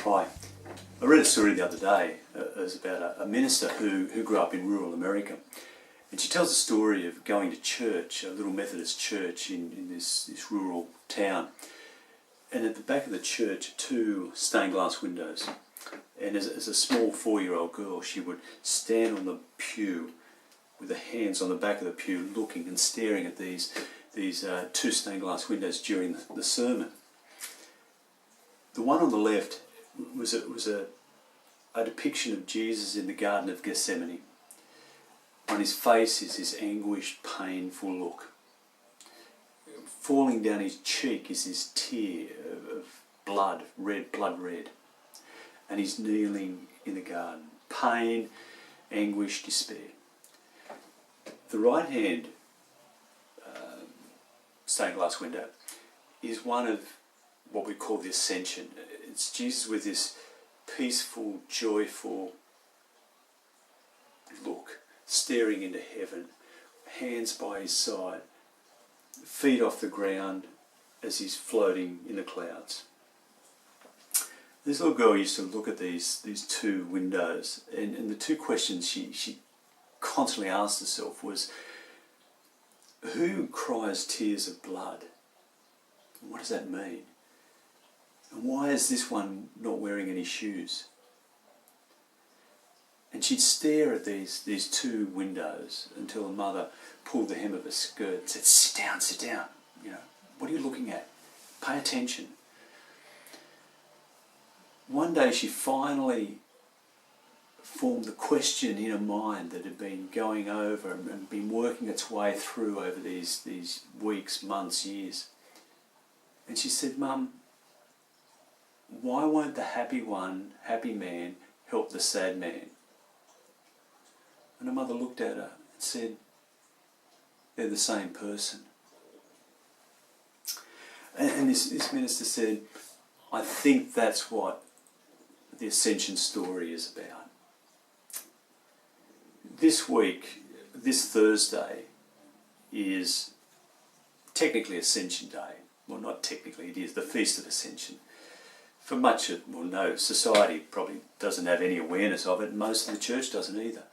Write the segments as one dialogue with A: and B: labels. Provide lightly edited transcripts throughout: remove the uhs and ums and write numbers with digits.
A: Hi. I read a story the other day. It was about a minister who grew up in rural America. And she tells a story of going to church, a little Methodist church in this rural town. And at the back of the church are two stained glass windows. And as a small 4-year-old girl, she would stand on the pew with her hands on the back of the pew, looking and staring at these two stained glass windows during the sermon. The one on the left was a depiction of Jesus in the Garden of Gethsemane. On his face is this anguished, painful look. Falling down his cheek is this tear of blood, blood red. And he's kneeling in the garden. Pain, anguish, despair. The right hand stained glass window is one of what we call the Ascension. It's Jesus with this peaceful, joyful look, staring into heaven, hands by his side, feet off the ground as he's floating in the clouds. This little girl used to look at these two windows, and the two questions she constantly asked herself was, who cries tears of blood? What does that mean? And why is this one not wearing any shoes? And she'd stare at these two windows until her mother pulled the hem of her skirt and said, sit down, what are you looking at? Pay attention. One day she finally formed the question in her mind that had been going over and been working its way through over these weeks, months, years. And she said, Mum, why won't the happy man, help the sad man? And her mother looked at her and said, they're the same person. And this minister said, I think that's what the Ascension story is about. This week, this Thursday, is technically Ascension Day. Well, not technically, it is the Feast of Ascension. For much of, society probably doesn't have any awareness of it. Most of the church doesn't either.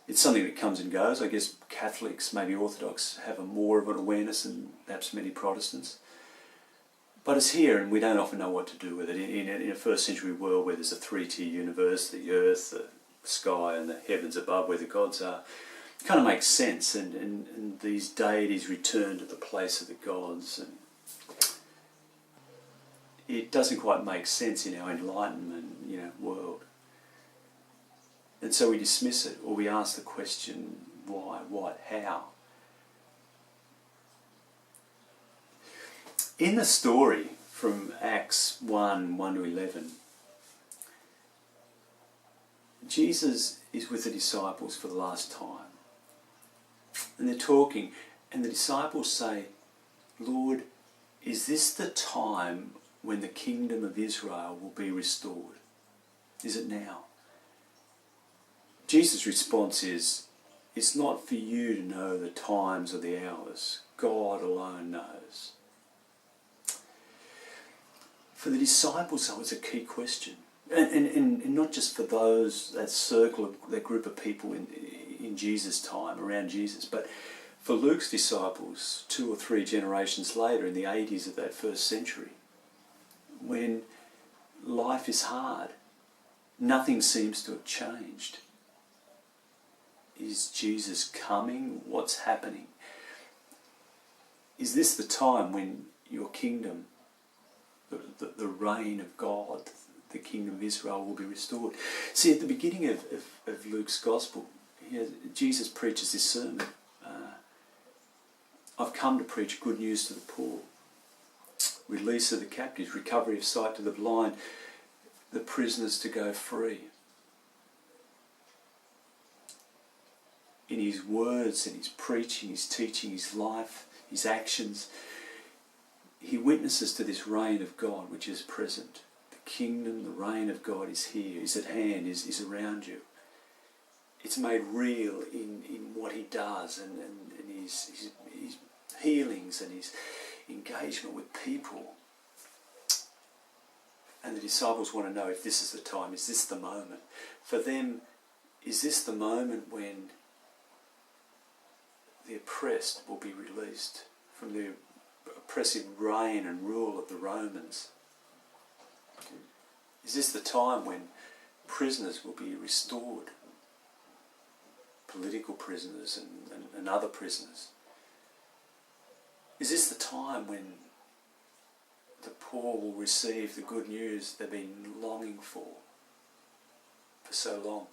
A: It's something that comes and goes. I guess Catholics, maybe Orthodox, have more of an awareness than perhaps many Protestants. But it's here, and we don't often know what to do with it. In a first century world where there's a 3-tier universe, the earth, the sky, and the heavens above where the gods are, it kind of makes sense. And these deities return to the place of the gods. And it doesn't quite make sense in our Enlightenment, world. And so we dismiss it, or we ask the question, why, what, how? In the story from Acts 1 to 11, Jesus is with the disciples for the last time. And they're talking, and the disciples say, Lord, is this the time when the kingdom of Israel will be restored? Is it now? Jesus' response is, it's not for you to know the times or the hours. God alone knows. For the disciples, though, it's a key question. And not just for that circle, that group of people in Jesus' time, around Jesus, but for Luke's disciples 2 or 3 generations later, in the 80s of that first century, when life is hard, nothing seems to have changed. Is Jesus coming? What's happening? Is this the time when your kingdom, the reign of God, the kingdom of Israel will be restored? See, at the beginning of Luke's Gospel, Jesus preaches this sermon. I've come to preach good news to the poor, release of the captives, recovery of sight to the blind, the prisoners to go free. In his words and his preaching, his teaching, his life, his actions, he witnesses to this reign of God which is present. The kingdom, the reign of God is here, is at hand, is around you. It's made real in what he does and his healings and his engagement with people. And the disciples want to know if this is the time, is this the moment? For them, is this the moment when the oppressed will be released from the oppressive reign and rule of the Romans? Is this the time when prisoners will be restored? Political prisoners and other prisoners. Is this the time when the poor will receive the good news they've been longing for so long?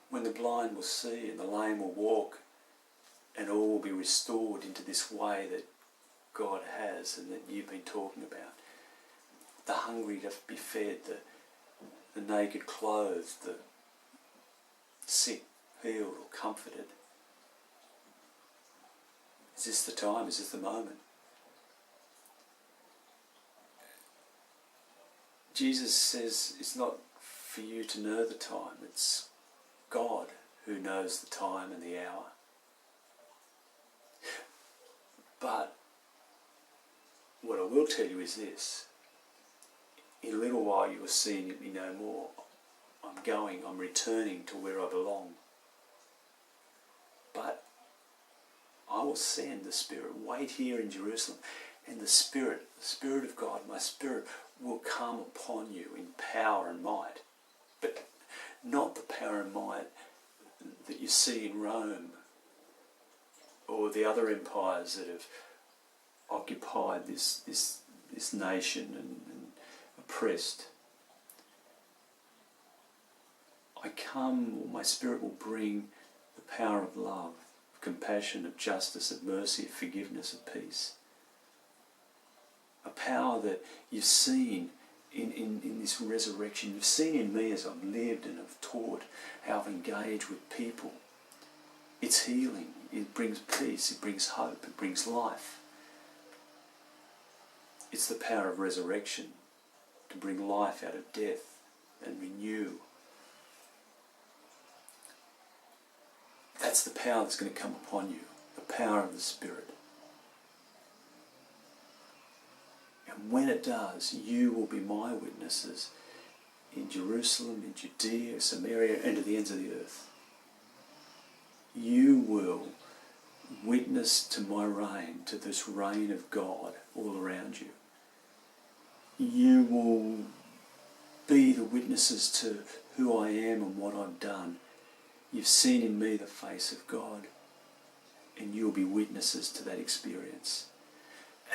A: When the blind will see and the lame will walk and all will be restored into this way that God has and that you've been talking about. The hungry to be fed, the naked clothed, the sick healed or comforted. Is this the time? Is this the moment? Jesus says it's not for you to know the time. It's God who knows the time and the hour. But what I will tell you is this. In a little while you will see me no more. I'm returning to where I belong. But I will send the Spirit. Wait here in Jerusalem. And the Spirit of God, my Spirit, will come upon you in power and might. But not the power and might that you see in Rome or the other empires that have occupied this nation and oppressed. My Spirit will bring the power of love, of compassion, of justice, of mercy, of forgiveness, of peace. A power that you've seen in this resurrection. You've seen in me as I've lived and have taught, how I've engaged with people. It's healing. It brings peace. It brings hope. It brings life. It's the power of resurrection to bring life out of death and renew. That's the power that's going to come upon you, the power of the Spirit. And when it does, you will be my witnesses in Jerusalem, in Judea, Samaria, and to the ends of the earth. You will witness to my reign, to this reign of God all around you. You will be the witnesses to who I am and what I've done. You've seen in me the face of God, and you'll be witnesses to that experience.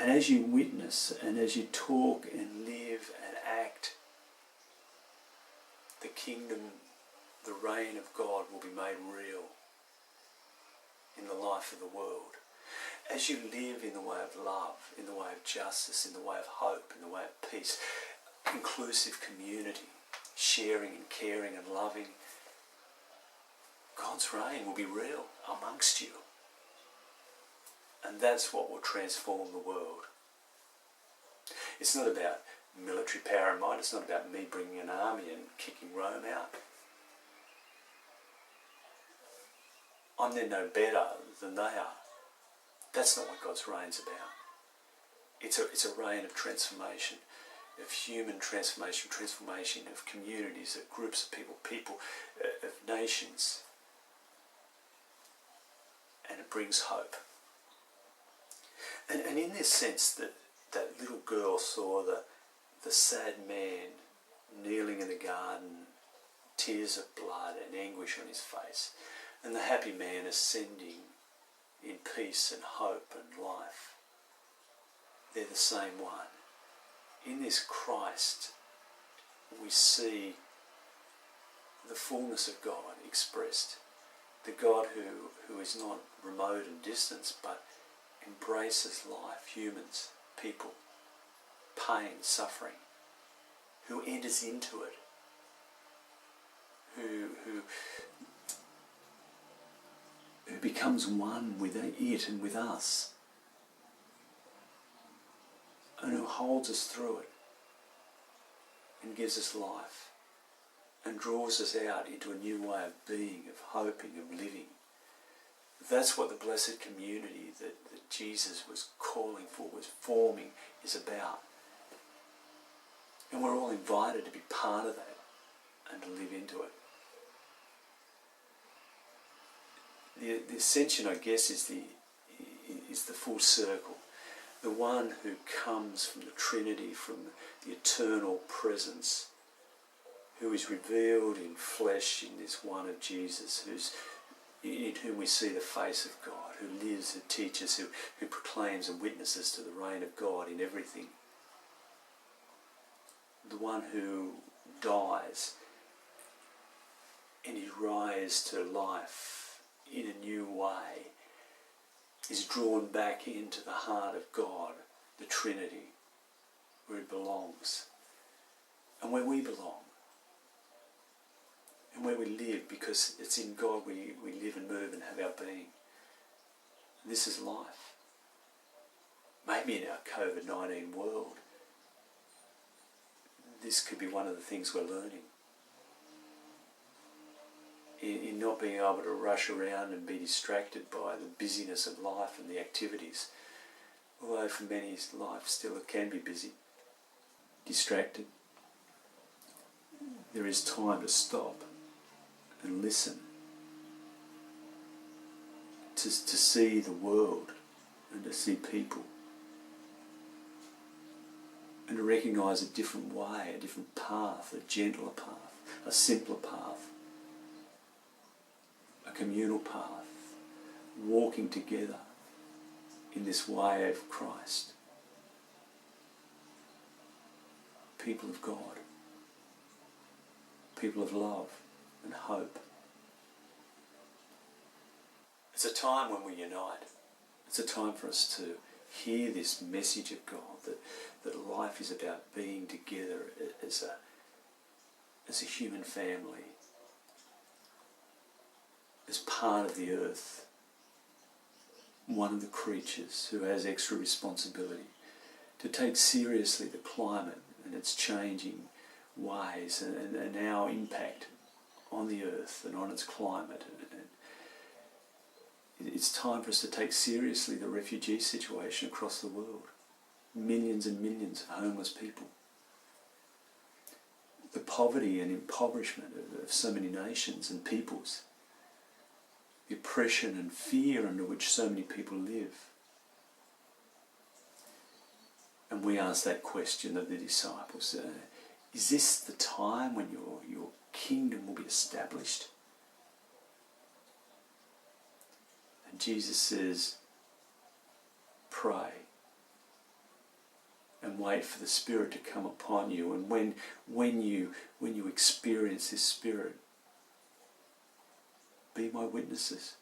A: And as you witness, and as you talk and live and act, the kingdom, the reign of God will be made real in the life of the world. As you live in the way of love, in the way of justice, in the way of hope, in the way of peace, inclusive community, sharing and caring and loving, God's reign will be real amongst you. And that's what will transform the world. It's not about military power and might. It's not about me bringing an army and kicking Rome out. I'm then no better than they are. That's not what God's reign's about. It's a reign of transformation, of human transformation, transformation of communities, of groups of people, of nations. And it brings hope. And in this sense that little girl saw the sad man kneeling in the garden, tears of blood and anguish on his face, and the happy man ascending in peace and hope and life. They're the same one. In this Christ, we see the fullness of God expressed. The God who is not remote and distant, but embraces life, humans, people, pain, suffering, who enters into it, who becomes one with it and with us, and who holds us through it and gives us life and draws us out into a new way of being, of hoping, of living. That's what the blessed community that Jesus was calling for, was forming, is about. And we're all invited to be part of that and to live into it. The Ascension, I guess, is the full circle. The one who comes from the Trinity, from the eternal presence, who is revealed in flesh in this one of Jesus, in whom we see the face of God, who lives, who teaches, who proclaims and witnesses to the reign of God in everything. The one who dies and is raised to life in a new way, is drawn back into the heart of God, the Trinity, where it belongs, and where we belong, and where we live, because it's in God we live and move and have our being. This is life. Maybe in our COVID-19 world, this could be one of the things we're learning. In not being able to rush around and be distracted by the busyness of life and the activities. Although for many, life still can be busy, distracted. There is time to stop and listen, to see the world and to see people, and to recognise a different way, a different path, a gentler path, a simpler path, a communal path, walking together in this way of Christ. People of God, people of love and hope. It's a time when we unite. It's a time for us to hear this message of God, that life is about being together as a human family, as part of the earth, one of the creatures who has extra responsibility to take seriously the climate and its changing ways and our impact on the earth and on its climate. And it's time for us to take seriously the refugee situation across the world. Millions and millions of homeless people. The poverty and impoverishment of so many nations and peoples. The oppression and fear under which so many people live. And we ask that question of the disciples, is this the time when your kingdom will be established? And Jesus says, pray and wait for the Spirit to come upon you. And when you experience this Spirit, be my witnesses.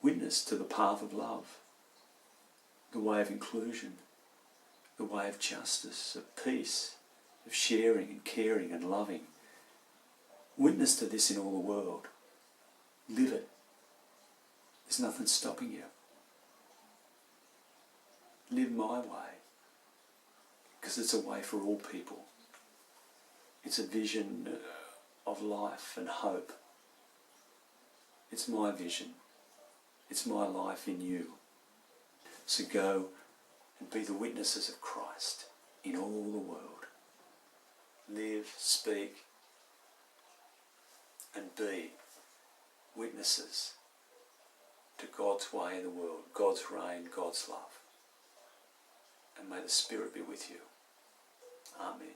A: Witness to the path of love, the way of inclusion, the way of justice, of peace, of sharing and caring and loving. Witness to this in all the world. Live it. There's nothing stopping you. Live my way, because it's a way for all people. It's a vision of life and hope. It's my vision. It's my life in you. So go and be the witnesses of Christ in all the world. Live, speak, and be witnesses to God's way in the world, God's reign, God's love. And may the Spirit be with you. Amen.